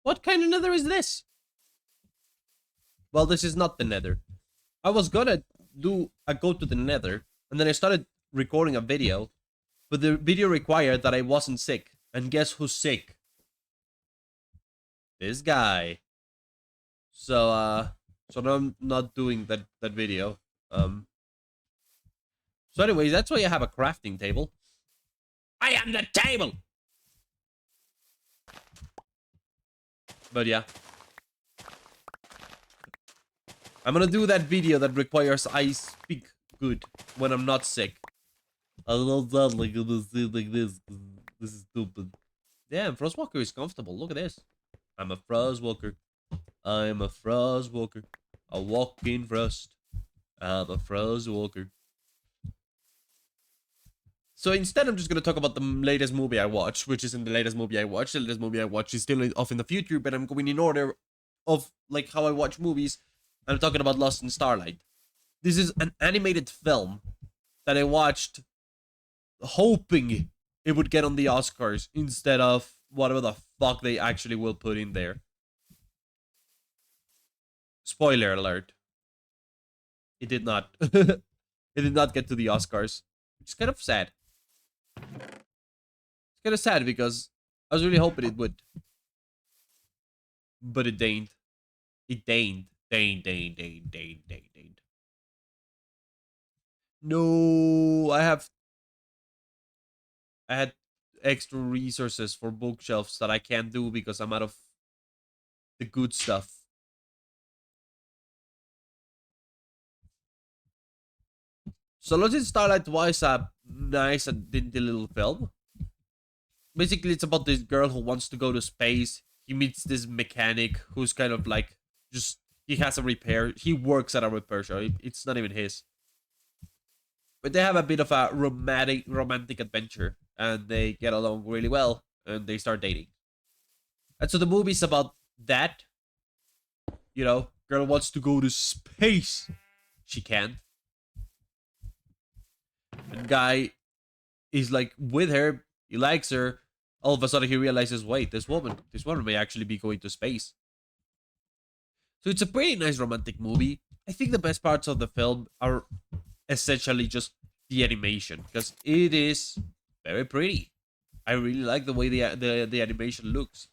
What kind of nether is this? Well, this is not the nether. I was gonna do a go to the nether, and then I started recording a video, but the video required that I wasn't sick. And guess who's sick? This guy. So now I'm not doing that video. So anyways, that's why I have a crafting table. I am the table! But yeah. I'm gonna do that video that requires I speak good when I'm not sick. I don't sound like I'm gonna say like this. This is stupid. Damn, Frostwalker is comfortable. Look at this. I'm a Frostwalker. I'm a Frostwalker. I walk in frost. I'm a Frostwalker. So instead, I'm just gonna talk about the latest movie I watched, which isn't the latest movie I watched. The latest movie I watched is still off in the future, but I'm going in order of like how I watch movies. I'm talking about Lost in Starlight. This is an animated film that I watched hoping it would get on the Oscars instead of whatever the fuck they actually will put in there. Spoiler alert. It did not. It did not get to the Oscars. Which is kind of sad. It's kind of sad because I was really hoping it would. But it didn't. It didn't. Dain't. No, I had extra resources for bookshelves that I can't do because I'm out of the good stuff. So Lost in Starlight was a nice and dingy little film. Basically, it's about this girl who wants to go to space. He meets this mechanic who's kind of like just he has a repair. He works at a repair shop. It's not even his. But they have a bit of a romantic adventure, and they get along really well, and they start dating. And so the movie's about that. You know, girl wants to go to space. She can't. And guy is like with her. He likes her. All of a sudden, he realizes, wait, this woman may actually be going to space. So it's a pretty nice romantic movie. I think the best parts of the film are essentially just the animation, because it is very pretty. I really like the way the animation looks.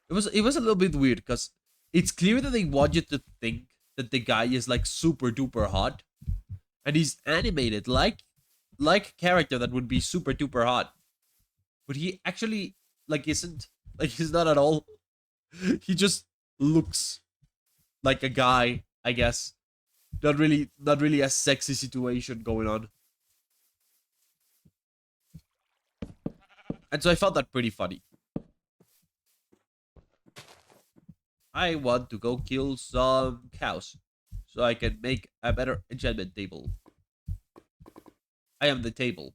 It was a little bit weird because it's clear that they want you to think that the guy is like super duper hot, and he's animated like a character that would be super duper hot, but he actually like isn't. Like he's not at all. He just looks like a guy, I guess. Not really a sexy situation going on. And so I found that pretty funny. I want to go kill some cows so I can make a better enchantment table. I am the table.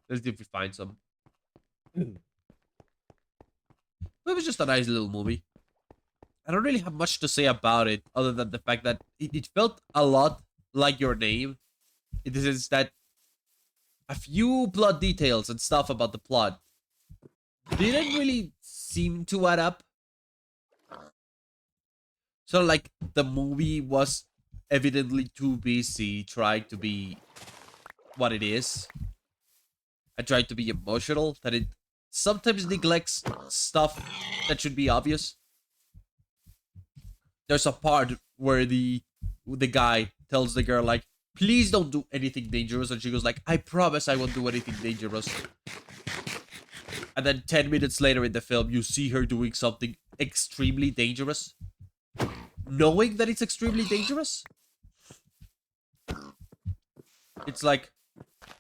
Let's see if we find some. It was just a nice little movie. I don't really have much to say about it other than the fact that it felt a lot like Your Name. It is that a few plot details and stuff about the plot didn't really seem to add up. So like the movie was evidently too busy trying to be what it is. I tried to be emotional, that it sometimes neglects stuff that should be obvious. There's a part where the guy tells the girl like, please don't do anything dangerous, and she goes like, I promise I won't do anything dangerous. And then 10 minutes later in the film, you see her doing something extremely dangerous, knowing that it's extremely dangerous. It's like,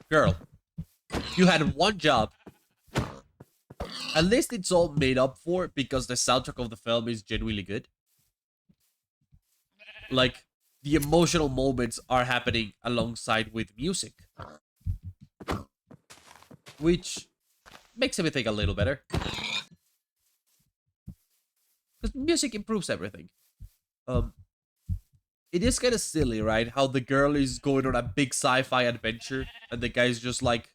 girl, you had one job. At least it's all made up for because the soundtrack of the film is genuinely good. Like, the emotional moments are happening alongside with music, which makes everything a little better. Because music improves everything. It is kind of silly, right? How the girl is going on a big sci-fi adventure and the guy's just like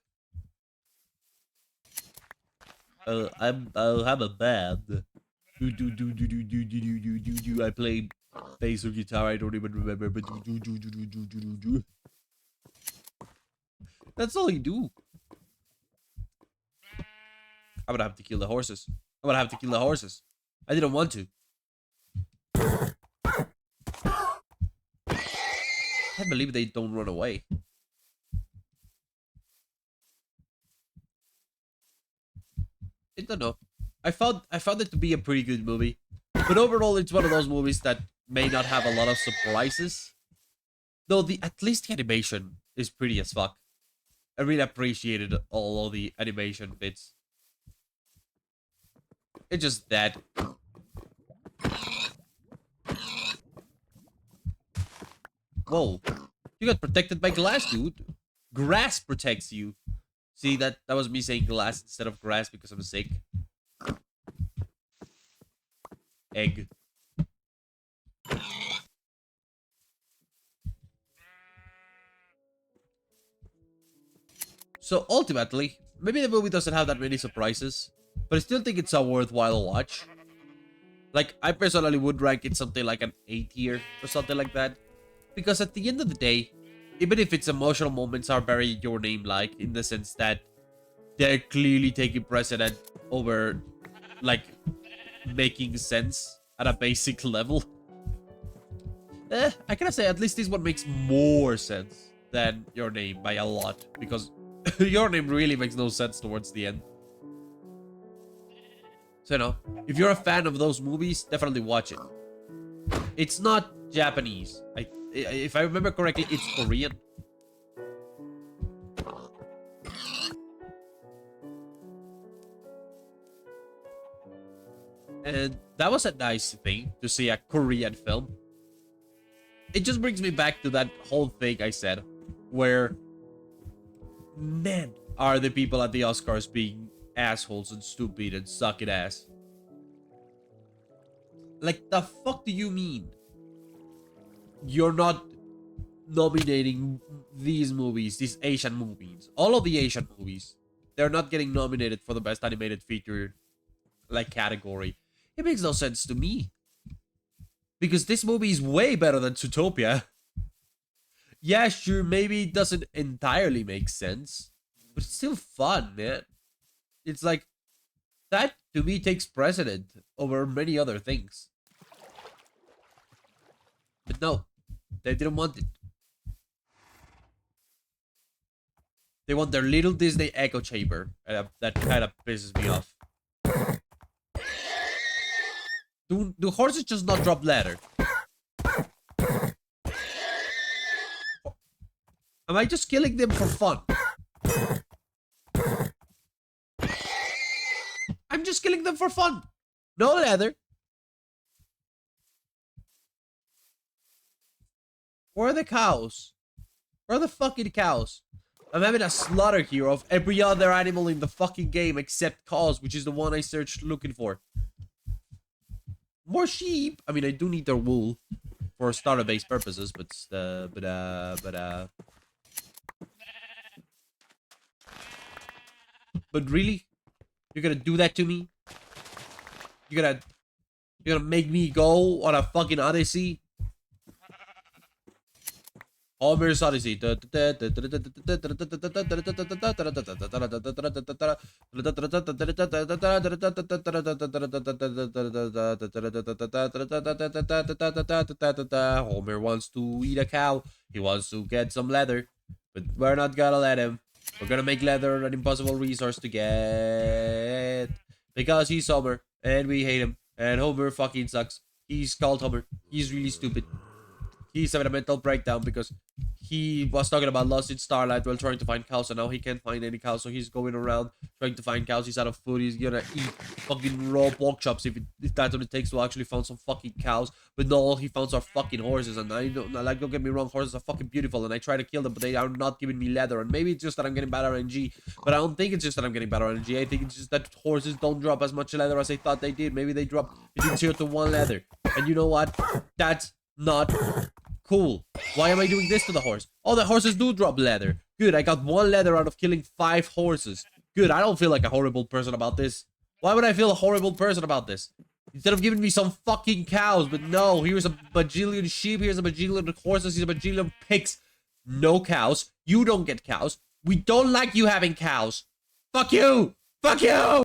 I'll have a band. I play bass or guitar. I don't even remember, but that's all you do. I'm gonna have to kill the horses. I'm gonna have to kill the horses. I didn't want to. I can't believe they don't run away. I don't know. I found it to be a pretty good movie, but overall, it's one of those movies that may not have a lot of surprises. Though at least the animation is pretty as fuck. I really appreciated all of the animation bits. It's just that. Whoa. You got protected by glass, dude. Grass protects you. See, that was me saying glass instead of grass because I'm sick. Egg. So ultimately, maybe the movie doesn't have that many surprises, but I still think it's a worthwhile watch. Like, I personally would rank it something like an A tier or something like that. Because at the end of the day, even if its emotional moments are very Your Name-like, in the sense that they're clearly taking precedent over, like, making sense at a basic level. I gotta say, at least this one makes more sense than Your Name by a lot. Because Your Name really makes no sense towards the end. So, you know, if you're a fan of those movies, definitely watch it. It's not Japanese. If I remember correctly, it's Korean. And that was a nice thing to see a Korean film. It just brings me back to that whole thing I said, where, man, are the people at the Oscars being assholes and stupid and sucking ass. Like, the fuck do you mean? You're not nominating these movies, these Asian movies, all of the Asian movies. They're not getting nominated for the best animated feature, like, category. It makes no sense to me. Because this movie is way better than Zootopia. Yeah, sure, maybe it doesn't entirely make sense, but it's still fun, man. It's like, that to me takes precedent over many other things. But no, they didn't want it. They want their little Disney echo chamber. And that kind of pisses me off. Do horses just not drop ladder? Am I just killing them for fun? I'm just killing them for fun. No leather. Where are the cows? Where are the fucking cows? I'm having a slaughter here of every other animal in the fucking game except cows, which is the one I searched looking for. More sheep. I mean, I do need their wool for starter-based purposes, but really, you're gonna do that to me? You're gonna make me go on a fucking odyssey? Homer's Odyssey. Homer wants to eat a cow. He wants to get some leather, but we're not gonna let him. We're gonna make leather an impossible resource to get because he's Homer and we hate him. And Homer fucking sucks. He's called Homer. He's really stupid. He's having a mental breakdown because he was talking about Lost in Starlight while trying to find cows, and now he can't find any cows, so he's going around trying to find cows. He's out of food. He's gonna eat fucking raw pork chops if that's what it takes to actually find some fucking cows. But no, all he found are fucking horses, and don't get me wrong, horses are fucking beautiful, and I try to kill them, but they are not giving me leather. And maybe it's just that I'm getting bad RNG, but I don't think it's just that I'm getting bad RNG. I think it's just that horses don't drop as much leather as I thought they did. Maybe they drop between 0 to 1 leather. And you know what? That's not cool. Why am I doing this to the horse? Oh, the horses do drop leather. Good, I got 1 leather out of killing 5 horses. Good, I don't feel like a horrible person about this. Why would I feel a horrible person about this? Instead of giving me some fucking cows, but no, here's a bajillion sheep, here's a bajillion horses, here's a bajillion pigs. No cows. You don't get cows. We don't like you having cows. Fuck you! Fuck you!